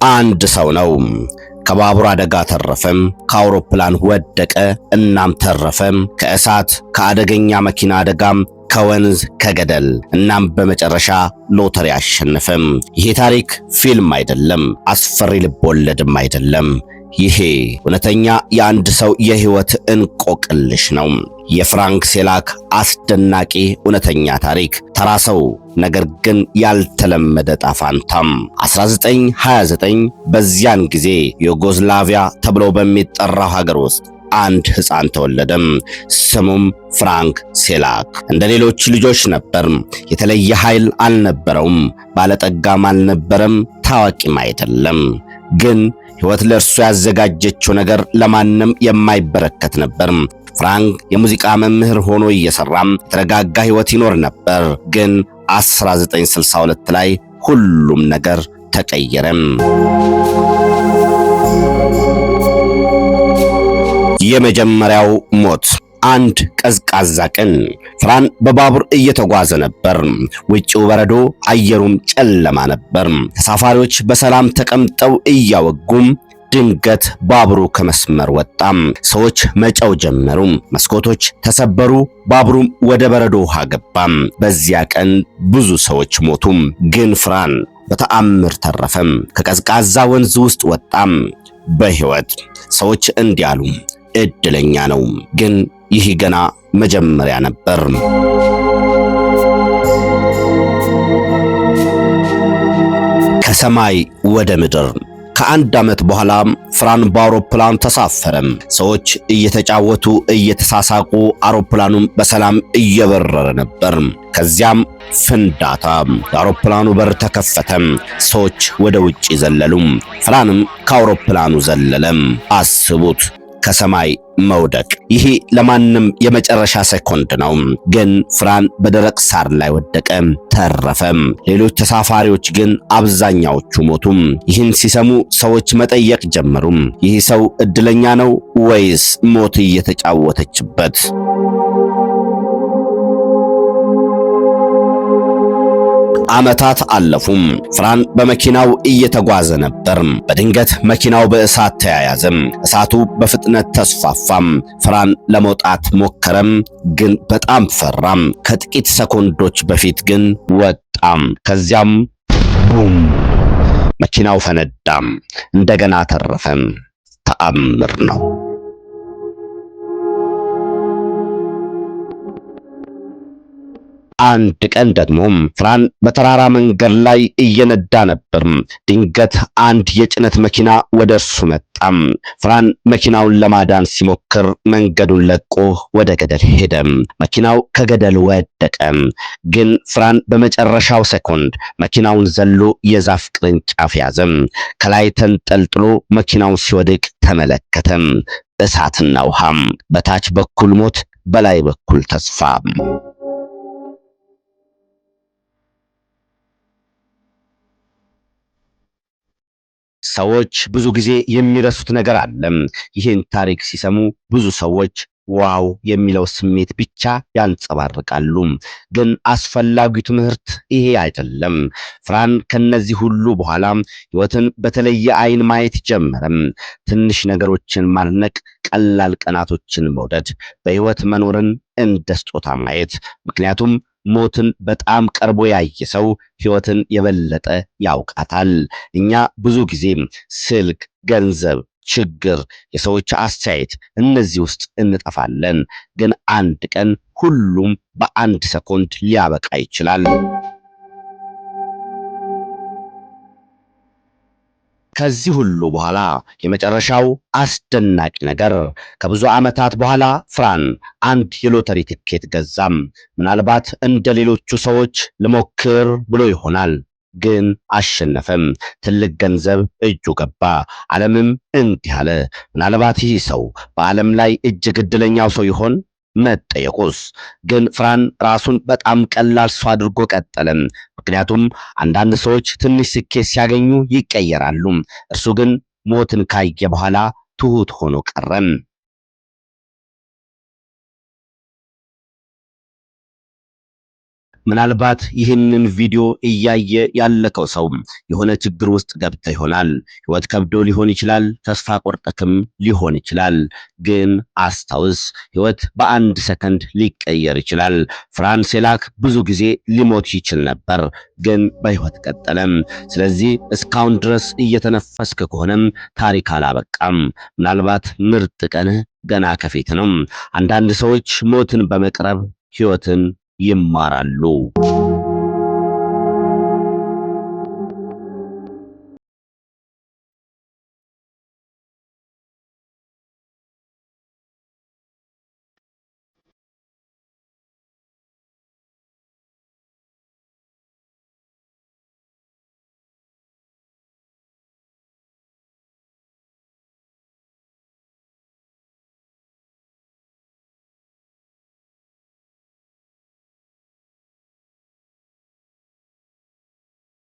አንድ ሰው ነው። ከባቡር አደጋ ተረፈም፣ ከአውሮፕላን ወደቀ እናም ተረፈም፣ ከእሳት ከአደገኛ መኪና አደጋም፣ ከወንዝ ከገደል እናም በመጨረሻ ሎተሪ አሸነፈም። ይሄ ታሪክ ፊልም አይደለም፣ አስፈሪ ልብ ወለድም አይደለም። ይሄ እውነተኛ የአንድ ሰው የህይወት እንቆቅልሽ ነው። የፍራንክ ሴላክ አስደናቂ እውነተኛ ታሪክ፣ ተራ ሰው ነገር ግን ያልተለመደ ጣፋንታም። 1929 በዚያን ጊዜ ዩጎዝላቪያ ተብሎ በሚጠራው ሀገር ውስጥ አንድ ሕፃን ተወለደም። ስሙም ፍራንክ ሴላክ። እንደ ሌሎች ልጆች ነበር። የተለየ ኃይል አልነበረውም፣ ባለጠጋም አልነበረም፣ ታዋቂም አይደለም። ግን ሕይወት ለእርሱ ያዘጋጀችው ነገር ለማንም የማይበረከት ነበር። ፍራንክ የሙዚቃ መምህር ሆኖ እየሰራም የተረጋጋ ሕይወት ይኖር ነበር። ግን 1962 ላይ ሁሉም ነገር ተቀየረም። የመጀመሪያው ሞት። አንድ ቀዝቃዛ ቀን ፍራን በባቡር እየተጓዘ ነበር። ውጪው በረዶ፣ አየሩም ጨለማ ነበር። ተሳፋሪዎች በሰላም ተቀምጠው እያወጉም ድንገት ባቡሩ ከመስመር ወጣ። ሰዎች መጫው ጀመሩ። መስኮቶች ተሰበሩ። ባቡሩም ወደ በረዶ ውሃ ገባ። በዚያ ቀን ብዙ ሰዎች ሞቱ። ግን ፍራን በተአምር ተረፈም። ከቀዝቃዛ ወንዝ ውስጥ ወጣም በሕይወት። ሰዎች እንዲህ አሉ፣ እድለኛ ነው። ግን ይህ ገና መጀመሪያ ነበር። ከሰማይ ወደ ምድር። ከአንድ ዓመት በኋላ ፍራን በአውሮፕላን ተሳፈረም። ሰዎች እየተጫወቱ እየተሳሳቁ፣ አውሮፕላኑም በሰላም እየበረረ ነበር። ከዚያም ፍንዳታ። የአውሮፕላኑ በር ተከፈተም። ሰዎች ወደ ውጪ ዘለሉ። ፍራንም ከአውሮፕላኑ ዘለለም። አስቡት፣ ከሰማይ መውደቅ። ይሄ ለማንም የመጨረሻ ሴኮንድ ነው። ግን ፍራን በደረቅ ሳር ላይ ወደቀ፣ ተረፈም። ሌሎች ተሳፋሪዎች ግን አብዛኛዎቹ ሞቱም። ይህን ሲሰሙ ሰዎች መጠየቅ ጀመሩ፣ ይህ ሰው እድለኛ ነው ወይስ ሞት እየተጫወተችበት? ዓመታት አለፉም። ፍራን በመኪናው እየተጓዘ ነበር። በድንገት መኪናው በእሳት ተያያዘ። እሳቱ በፍጥነት ተስፋፋም። ፍራን ለመውጣት ሞከረም፣ ግን በጣም ፈራም። ከጥቂት ሰኮንዶች በፊት ግን ወጣም። ከዚያም ቡም! መኪናው ፈነዳም። እንደገና ተረፈም። ተአምር ነው። አንድ ቀን ደግሞ ፍራን በተራራ መንገድ ላይ እየነዳ ነበር። ድንገት አንድ የጭነት መኪና ወደ እርሱ መጣ። ፍራን መኪናውን ለማዳን ሲሞክር መንገዱን ለቆ ወደ ገደል ሄደ። መኪናው ከገደል ወደቀ። ግን ፍራን በመጨረሻው ሴኮንድ መኪናውን ዘሎ የዛፍ ቅርንጫፍ ያዘ። ከላይ ተንጠልጥሎ መኪናውን ሲወድቅ ተመለከተ። እሳትና ውሃም፣ በታች በኩል ሞት፣ በላይ በኩል ተስፋ። ሰዎች ብዙ ጊዜ የሚረሱት ነገር አለ። ይህን ታሪክ ሲሰሙ ብዙ ሰዎች ዋው የሚለው ስሜት ብቻ ያንጸባርቃሉ። ግን አስፈላጊው ትምህርት ይሄ አይደለም። ፍራን ከነዚህ ሁሉ በኋላ ሕይወትን በተለየ አይን ማየት ጀመረ። ትንሽ ነገሮችን ማድነቅ፣ ቀላል ቀናቶችን መውደድ፣ በሕይወት መኖርን እንደ ስጦታ ማየት። ምክንያቱም ሞትን በጣም ቀርቦ ያየ ሰው ሕይወትን የበለጠ ያውቃታል። እኛ ብዙ ጊዜ ስልክ፣ ገንዘብ፣ ችግር፣ የሰዎች አስተያየት፣ እነዚህ ውስጥ እንጠፋለን። ግን አንድ ቀን ሁሉም በአንድ ሰኮንድ ሊያበቃ ይችላል። ከዚህ ሁሉ በኋላ የመጨረሻው አስደናቂ ነገር፣ ከብዙ ዓመታት በኋላ ፍራን አንድ የሎተሪ ትኬት ገዛም። ምናልባት እንደ ሌሎቹ ሰዎች ልሞክር ብሎ ይሆናል። ግን አሸነፈም። ትልቅ ገንዘብ እጁ ገባ። ዓለምም እንዲህ አለ፣ ምናልባት ይህ ሰው በዓለም ላይ እጅግ ዕድለኛው ሰው ይሆን? መጠየቁስ? ግን ፍራን ራሱን በጣም ቀላል ሰው አድርጎ ቀጠለም። ምክንያቱም አንዳንድ ሰዎች ትንሽ ስኬት ሲያገኙ ይቀየራሉ። እርሱ ግን ሞትን ካየ በኋላ ትሁት ሆኖ ቀረም። ምናልባት ይህንን ቪዲዮ እያየ ያለከው ሰው የሆነ ችግር ውስጥ ገብተ ይሆናል። ህይወት ከብዶ ሊሆን ይችላል። ተስፋ ቆርጠክም ሊሆን ይችላል። ግን አስታውስ፣ ህይወት በአንድ ሰከንድ ሊቀየር ይችላል። ፍራንስ ሴላክ ብዙ ጊዜ ሊሞት ይችል ነበር፣ ግን በህይወት ቀጠለም። ስለዚህ እስካሁን ድረስ እየተነፈስክ ከሆነም ታሪክ አላበቃም። ምናልባት ምርጥ ቀንህ ገና ከፊት ነው። አንዳንድ ሰዎች ሞትን በመቅረብ ህይወትን ይማራሉ።